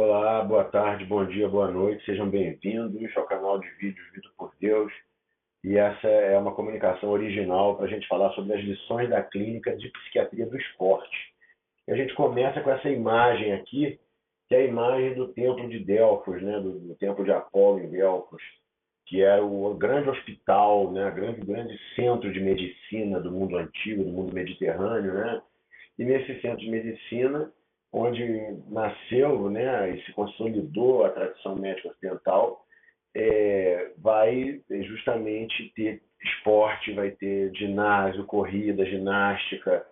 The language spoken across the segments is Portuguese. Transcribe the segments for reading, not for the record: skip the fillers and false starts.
Olá, boa tarde, bom dia, boa noite, sejam bem-vindos ao canal de vídeos Vitor por Deus. E essa é uma comunicação original para a gente falar sobre as lições da clínica de psiquiatria do esporte. E a gente começa com essa imagem aqui, que é a imagem do templo de Delfos, né, do templo de Apolo em Delfos, que era o grande hospital, né, grande centro de medicina do mundo antigo, do mundo mediterrâneo, né? E nesse centro de medicina, onde nasceu, né, e se consolidou a tradição médica ocidental, vai justamente ter esporte, vai ter ginásio, corrida, ginástica,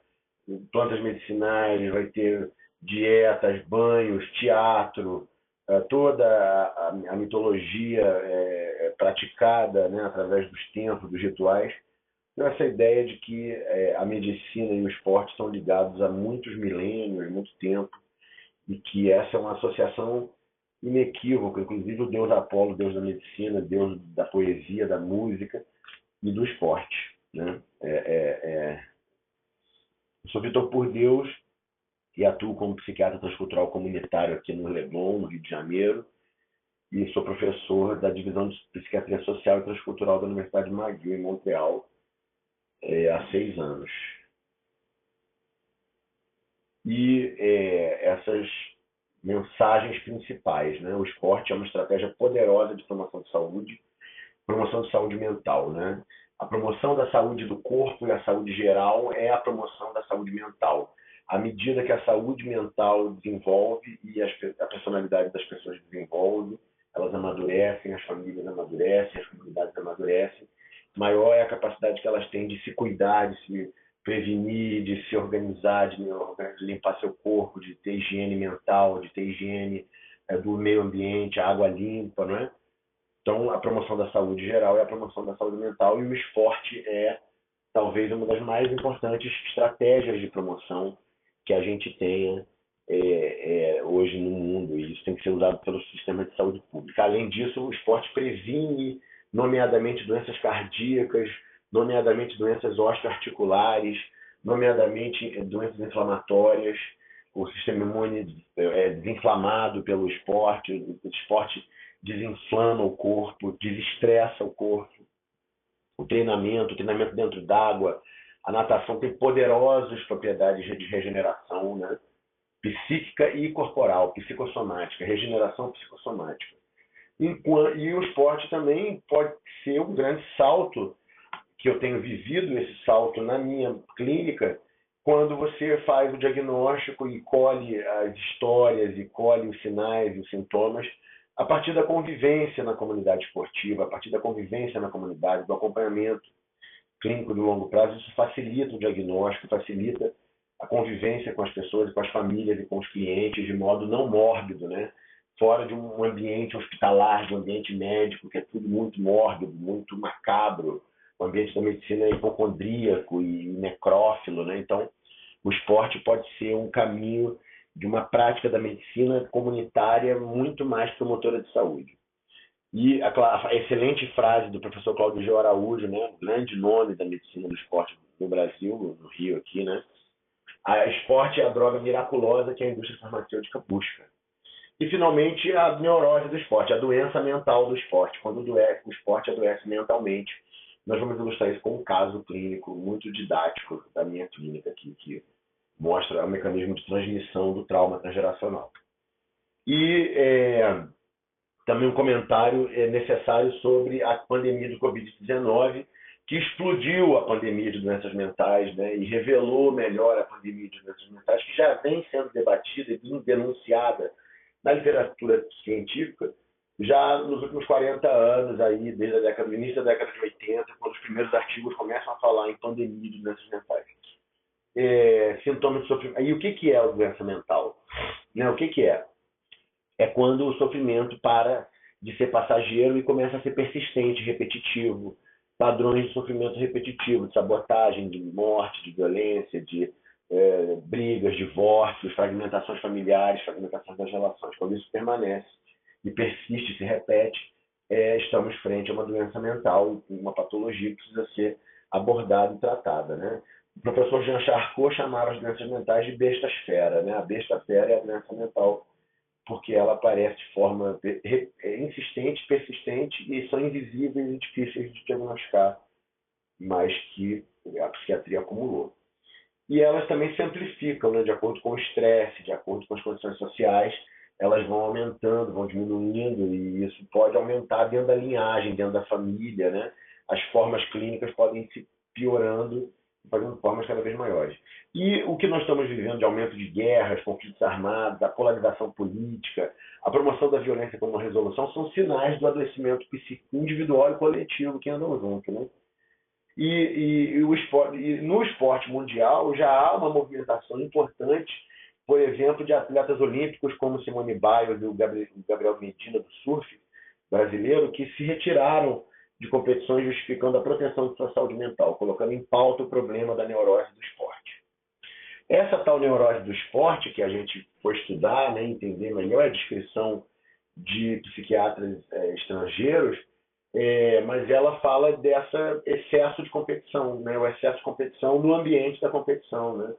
plantas medicinais, vai ter dietas, banhos, teatro, toda a mitologia praticada, né, através dos templos, dos rituais. Então, essa ideia de que a medicina e o esporte estão ligados há muitos milênios, muito tempo, e que essa é uma associação inequívoca, inclusive o deus Apolo, deus da medicina, deus da poesia, da música e do esporte. Né? Eu sou Vitor por Deus e atuo como psiquiatra transcultural comunitário aqui no Leblon, no Rio de Janeiro, e sou professor da divisão de psiquiatria social e transcultural da Universidade McGill, em Montreal, há 6 anos. E essas mensagens principais, né? O esporte é uma estratégia poderosa de promoção de saúde mental, né? A promoção da saúde do corpo e a saúde geral é a promoção da saúde mental. À medida que a saúde mental desenvolve e a personalidade das pessoas desenvolve, elas amadurecem, as famílias amadurecem, as comunidades amadurecem, maior é a capacidade que elas têm de se cuidar, de se prevenir, de se organizar, de limpar seu corpo, de ter higiene mental, de ter higiene do meio ambiente, a água limpa, não é? Então, a promoção da saúde geral é a promoção da saúde mental, e o esporte é talvez uma das mais importantes estratégias de promoção que a gente tenha hoje no mundo, e isso tem que ser usado pelo sistema de saúde pública. Além disso, o esporte previne, nomeadamente, doenças cardíacas, nomeadamente doenças osteoarticulares, nomeadamente doenças inflamatórias. O sistema imune é desinflamado pelo esporte, o esporte desinflama o corpo, desestressa o corpo. O treinamento dentro d'água, a natação tem poderosas propriedades de regeneração, né? Psíquica e corporal, psicossomática, regeneração psicossomática. E o esporte também pode ser um grande salto, que eu tenho vivido esse salto na minha clínica, quando você faz o diagnóstico e colhe as histórias e colhe os sinais e os sintomas a partir da convivência na comunidade esportiva, a partir da convivência na comunidade, do acompanhamento clínico de longo prazo. Isso facilita o diagnóstico, facilita a convivência com as pessoas, com as famílias e com os clientes de modo não mórbido, né? Fora de um ambiente hospitalar, de um ambiente médico, que é tudo muito mórbido, muito macabro. O ambiente da medicina é hipocondríaco e necrófilo, né? Então, o esporte pode ser um caminho de uma prática da medicina comunitária muito mais promotora de saúde. E a excelente frase do professor Cláudio Geo Araújo, né, grande nome da medicina do esporte no Brasil, no Rio aqui, né? A esporte é a droga miraculosa que a indústria farmacêutica busca. E, finalmente, a neurose do esporte, a doença mental do esporte. Quando o esporte adoece mentalmente. Nós vamos ilustrar isso com um caso clínico muito didático da minha clínica aqui, que mostra o mecanismo de transmissão do trauma transgeracional. E também um comentário necessário sobre a pandemia do Covid-19, que explodiu a pandemia de doenças mentais, né, e revelou melhor a pandemia de doenças mentais, que já vem sendo debatida e denunciada na literatura científica já nos últimos 40 anos, aí, desde o início da década de 80, quando os primeiros artigos começam a falar em pandemia de doenças mentais. Sintomas de sofrimento. E o que é a doença mental? Né, o que é? É quando o sofrimento para de ser passageiro e começa a ser persistente, repetitivo, padrões de sofrimento repetitivo, de sabotagem, de morte, de violência, de brigas, divórcios, fragmentações familiares, fragmentações das relações. Quando isso permanece e persiste, se repete, estamos frente a uma doença mental, uma patologia que precisa ser abordada e tratada, né? O professor Jean Charcot chamava as doenças mentais de besta-fera, né? A besta-fera é a doença mental porque ela aparece de forma insistente, persistente e são invisíveis e difíceis de diagnosticar, mas que a psiquiatria acumulou. E elas também se amplificam, né, de acordo com o estresse, de acordo com as condições sociais, elas vão aumentando, vão diminuindo, e isso pode aumentar dentro da linhagem, dentro da família, né? As formas clínicas podem se piorando, fazendo formas cada vez maiores. E o que nós estamos vivendo de aumento de guerras, conflitos armados, a polarização política, a promoção da violência como uma resolução, são sinais do adoecimento psíquico individual e coletivo que andam junto, né? E no esporte mundial já há uma movimentação importante, por exemplo, de atletas olímpicos como Simone Biles e o Gabriel Medina do surf brasileiro, que se retiraram de competições justificando a proteção de sua saúde mental, colocando em pauta o problema da neurose do esporte. Essa tal neurose do esporte, que a gente foi estudar, né, entender melhor a descrição de psiquiatras estrangeiros, mas ela fala dessa excesso de competição, né? O excesso de competição no ambiente da competição, né?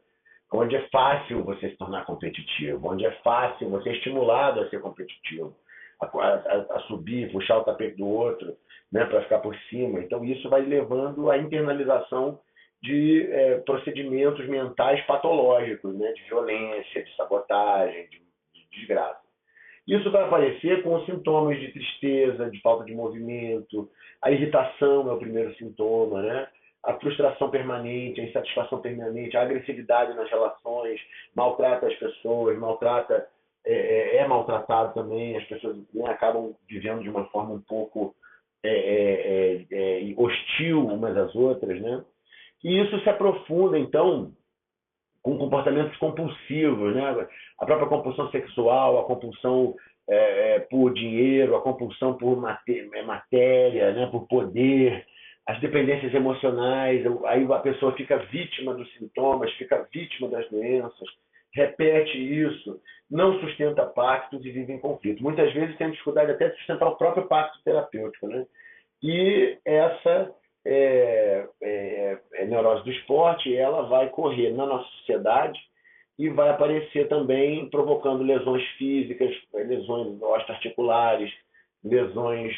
Onde é fácil você se tornar competitivo, onde é fácil você é estimulado a ser competitivo, a subir, puxar o tapete do outro, né, para ficar por cima. Então isso vai levando à internalização de procedimentos mentais patológicos, né, de violência, de sabotagem, de desgraça. Isso vai aparecer com sintomas de tristeza, de falta de movimento, a irritação é o primeiro sintoma, né? A frustração permanente, a insatisfação permanente, a agressividade nas relações, maltrata as pessoas, é maltratado também, as pessoas, né, acabam vivendo de uma forma um pouco hostil umas às outras, né? E isso se aprofunda, então, com comportamentos compulsivos, né? A própria compulsão sexual, a compulsão por dinheiro, a compulsão por matéria, né? Por poder, as dependências emocionais, aí a pessoa fica vítima dos sintomas, fica vítima das doenças, repete isso, não sustenta pactos e vive em conflito. Muitas vezes tem dificuldade até de sustentar o próprio pacto terapêutico, né? E essa neurose do esporte, ela vai correr na nossa sociedade e vai aparecer também provocando lesões físicas, lesões osteoarticulares, lesões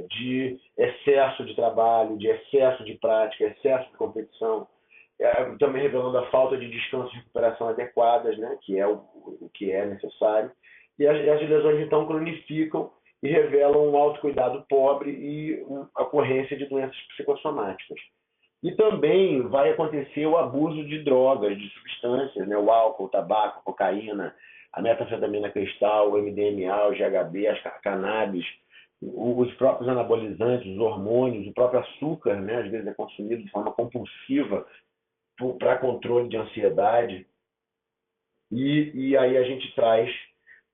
de excesso de trabalho, de excesso de prática, excesso de competição, também revelando a falta de descanso e recuperação adequadas, né, que é o que é necessário. E as lesões então cronificam e revelam um autocuidado pobre e a ocorrência de doenças psicossomáticas. E também vai acontecer o abuso de drogas, de substâncias, né? O álcool, o tabaco, a cocaína, a metanfetamina cristal, o MDMA, o GHB, a cannabis, os próprios anabolizantes, os hormônios, o próprio açúcar, né? Às vezes é consumido de forma compulsiva para controle de ansiedade. E aí a gente traz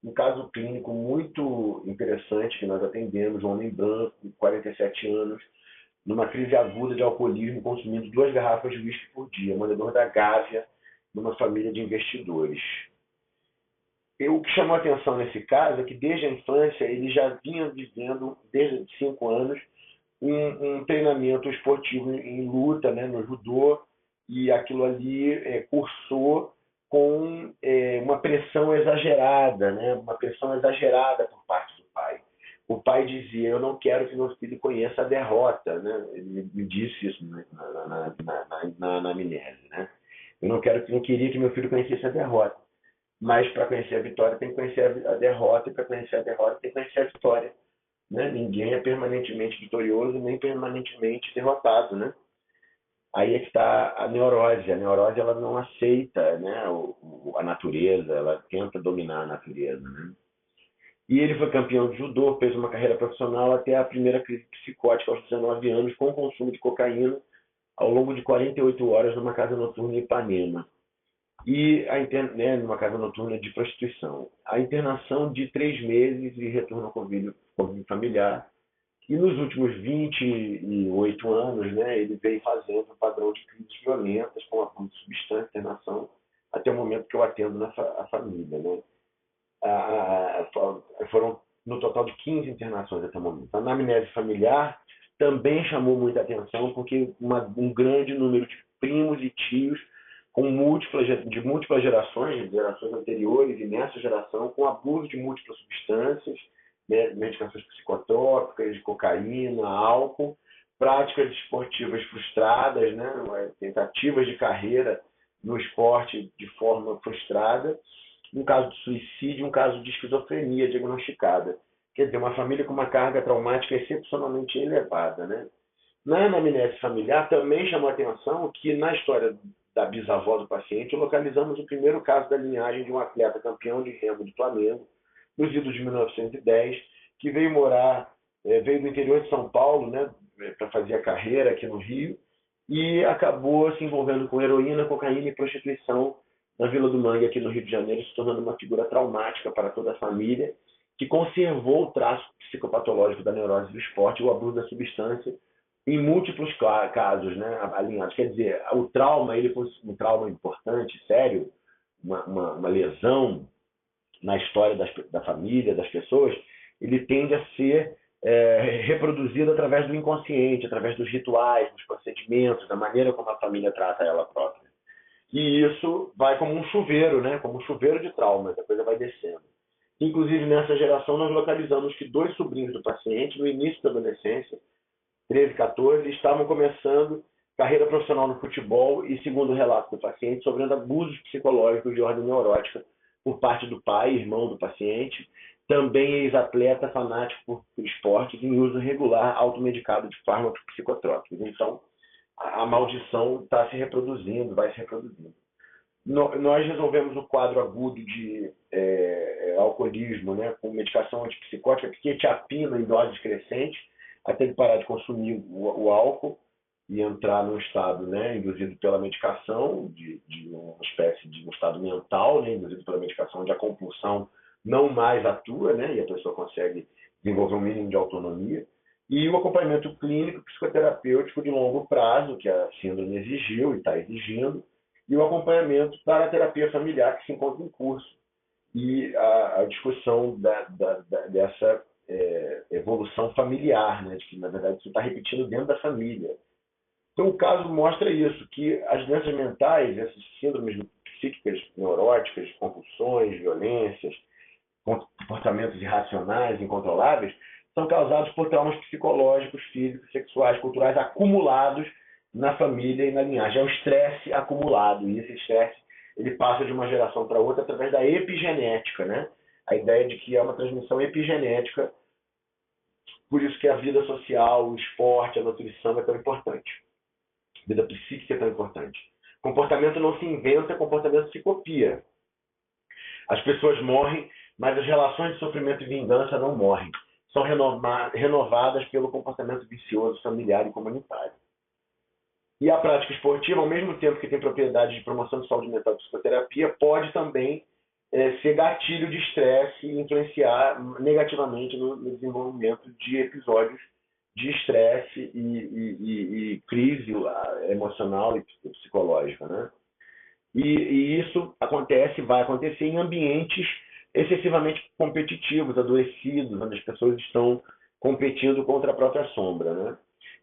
um caso clínico muito interessante que nós atendemos, um homem branco, de 47 anos, numa crise aguda de alcoolismo, consumindo 2 garrafas de uísque por dia, morador da Gávea, numa família de investidores. O que chamou a atenção nesse caso é que desde a infância ele já vinha vivendo, desde 5 anos, um treinamento esportivo em luta, né, no judô, e aquilo ali cursou com uma pressão exagerada, né, uma pressão exagerada por parte do pai. O pai dizia: eu não quero que meu filho conheça a derrota, né? Ele me disse isso na amnésia, né? Eu não queria que meu filho conhecesse a derrota, mas para conhecer a vitória tem que conhecer a derrota, e para conhecer a derrota tem que conhecer a vitória, né? Ninguém é permanentemente vitorioso nem permanentemente derrotado, né? Aí é que está a neurose. A neurose, ela não aceita, né, a natureza, ela tenta dominar a natureza, né? E ele foi campeão de judô, fez uma carreira profissional até a primeira crise psicótica aos 19 anos, com o consumo de cocaína ao longo de 48 horas numa casa noturna em Ipanema. Né, numa casa noturna de prostituição. A internação de 3 meses e retorno ao convívio familiar. E nos últimos 28 anos, né, ele vem fazendo um padrão de crises violentas com abuso de substância, internação, até o momento que eu atendo a família, né? Foram no total de 15 internações até o momento. A anamnese familiar também chamou muita atenção, porque um grande número de primos e tios de múltiplas gerações, gerações anteriores e nessa geração, com abuso de múltiplas substâncias, né, medicações psicotrópicas, de cocaína, álcool, práticas esportivas frustradas, né, tentativas de carreira no esporte de forma frustrada, um caso de suicídio, um caso de esquizofrenia diagnosticada. Quer dizer, uma família com uma carga traumática excepcionalmente elevada, né? Na anamnese familiar, também chamou a atenção que, na história da bisavó do paciente, localizamos o primeiro caso da linhagem de um atleta campeão de remo do Flamengo, nos idos de 1910, que veio morar, veio do interior de São Paulo, né, para fazer a carreira aqui no Rio, e acabou se envolvendo com heroína, cocaína e prostituição na Vila do Mangue, aqui no Rio de Janeiro, se tornando uma figura traumática para toda a família, que conservou o traço psicopatológico da neurose do esporte e o abuso da substância em múltiplos casos, né, alinhados. Quer dizer, o trauma, ele foi um trauma importante, sério, uma lesão na história da família, das pessoas, ele tende a ser reproduzido através do inconsciente, através dos rituais, dos procedimentos, da maneira como a família trata ela própria. E isso vai como um chuveiro, né, como um chuveiro de traumas, a coisa vai descendo. Inclusive, nessa geração, nós localizamos que 2 sobrinhos do paciente, no início da adolescência, 13, 14, estavam começando carreira profissional no futebol e, segundo o relato do paciente, sofrendo abusos psicológicos de ordem neurótica por parte do pai, irmão do paciente, também ex-atleta fanático por esportes em uso regular automedicado de fármacos psicotrópicos. Então, a maldição está se reproduzindo, vai se reproduzindo. Nós resolvemos o quadro agudo de alcoolismo, né, com medicação antipsicótica, quetiapina em doses crescentes, até ele parar de consumir o álcool e entrar num estado, né, induzido pela medicação, de uma espécie de um estado mental, né, induzido pela medicação, onde a compulsão não mais atua, né, e a pessoa consegue desenvolver um mínimo de autonomia. E o acompanhamento clínico psicoterapêutico de longo prazo, que a síndrome exigiu e está exigindo, e o acompanhamento para a terapia familiar que se encontra em curso. E a discussão dessa evolução familiar, né, de que, na verdade, isso está repetindo dentro da família. Então, o caso mostra isso, que as doenças mentais, essas síndromes psíquicas neuróticas, compulsões, violências, comportamentos irracionais, incontroláveis, são causados por traumas psicológicos, físicos, sexuais, culturais acumulados na família e na linhagem. É o estresse acumulado, e esse estresse ele passa de uma geração para outra através da epigenética, né? A ideia de que é uma transmissão epigenética, por isso que a vida social, o esporte, a nutrição é tão importante. A vida psíquica é tão importante. Comportamento não se inventa, comportamento se copia. As pessoas morrem, mas as relações de sofrimento e vingança não morrem. São renovadas pelo comportamento vicioso, familiar e comunitário. E a prática esportiva, ao mesmo tempo que tem propriedades de promoção de saúde mental e psicoterapia, pode também ser gatilho de estresse e influenciar negativamente no desenvolvimento de episódios de estresse e crise emocional e psicológica, né? E isso vai acontecer em ambientes excessivamente competitivos, adoecidos, onde as pessoas estão competindo contra a própria sombra, né?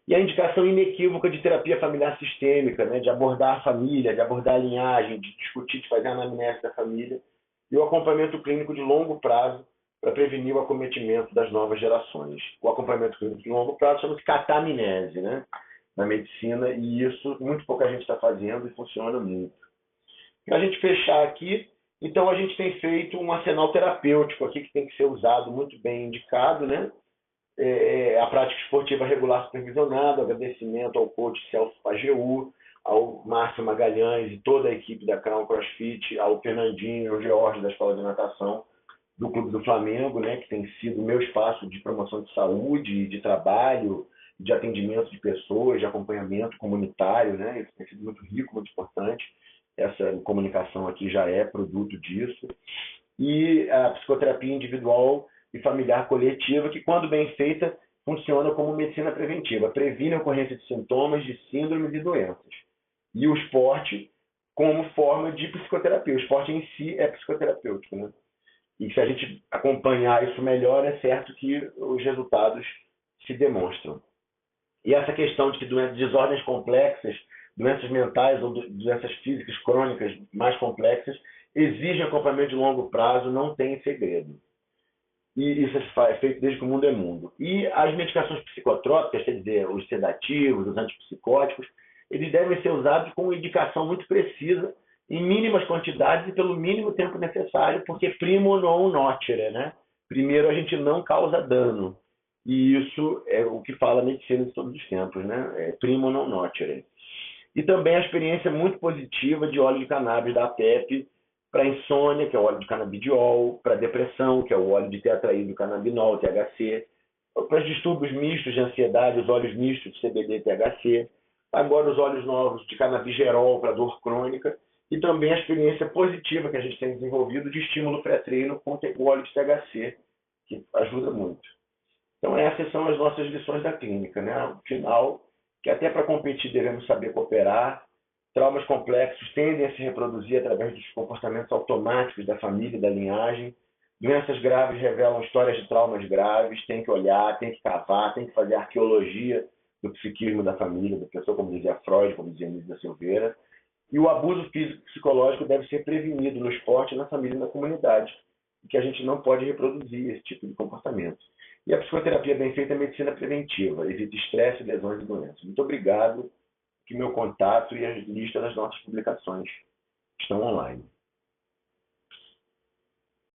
E a indicação inequívoca de terapia familiar sistêmica, né, de abordar a família, de abordar a linhagem, de discutir, de fazer a anamnese da família, e o acompanhamento clínico de longo prazo para prevenir o acometimento das novas gerações. O acompanhamento clínico de longo prazo chama-se catamnese, né, na medicina, e isso muito pouca gente está fazendo e funciona muito. Para a gente fechar aqui, então a gente tem feito um arsenal terapêutico aqui que tem que ser usado, muito bem indicado, né? A prática esportiva regular supervisionada, agradecimento ao coach Celso Pajeú, ao Márcio Magalhães e toda a equipe da Crown CrossFit, ao Fernandinho, ao George da Escola de Natação do Clube do Flamengo, né, que tem sido o meu espaço de promoção de saúde, de trabalho, de atendimento de pessoas, de acompanhamento comunitário, né? Isso tem sido muito rico, muito importante. Essa comunicação aqui já é produto disso. E a psicoterapia individual e familiar coletiva, que, quando bem feita, funciona como medicina preventiva. Previne a ocorrência de sintomas, de síndromes e doenças. E o esporte como forma de psicoterapia. O esporte em si é psicoterapêutico, né? E se a gente acompanhar isso melhor, é certo que os resultados se demonstram. E essa questão de que desordens complexas doenças mentais ou doenças físicas crônicas mais complexas exigem acompanhamento de longo prazo, não tem segredo. E isso é feito desde que o mundo é mundo. E as medicações psicotrópicas, quer dizer, os sedativos, os antipsicóticos, eles devem ser usados com indicação muito precisa, em mínimas quantidades e pelo mínimo tempo necessário, porque primo non nocere, né? Primeiro a gente não causa dano. E isso é o que fala a medicina de todos os tempos, né? É primo non nocere. E também a experiência muito positiva de óleo de cannabis da APEP para insônia, que é o óleo de canabidiol, para depressão, que é o óleo de tetraidrocannabinol, THC, para os distúrbios mistos de ansiedade, os óleos mistos de CBD e THC, agora os óleos novos de canabigerol para dor crônica, e também a experiência positiva que a gente tem desenvolvido de estímulo pré-treino com o óleo de THC, que ajuda muito. Então essas são as nossas lições da clínica, né? No final, que até para competir devemos saber cooperar, traumas complexos tendem a se reproduzir através dos comportamentos automáticos da família e da linhagem, doenças graves revelam histórias de traumas graves, tem que olhar, tem que cavar, tem que fazer arqueologia do psiquismo da família, da pessoa, como dizia Freud, como dizia Nilda Silveira, e o abuso físico e psicológico deve ser prevenido no esporte, na família e na comunidade, que a gente não pode reproduzir esse tipo de comportamento. E a psicoterapia bem feita é medicina preventiva, evita estresse, lesões e doenças. Muito obrigado, que meu contato e a lista das nossas publicações estão online.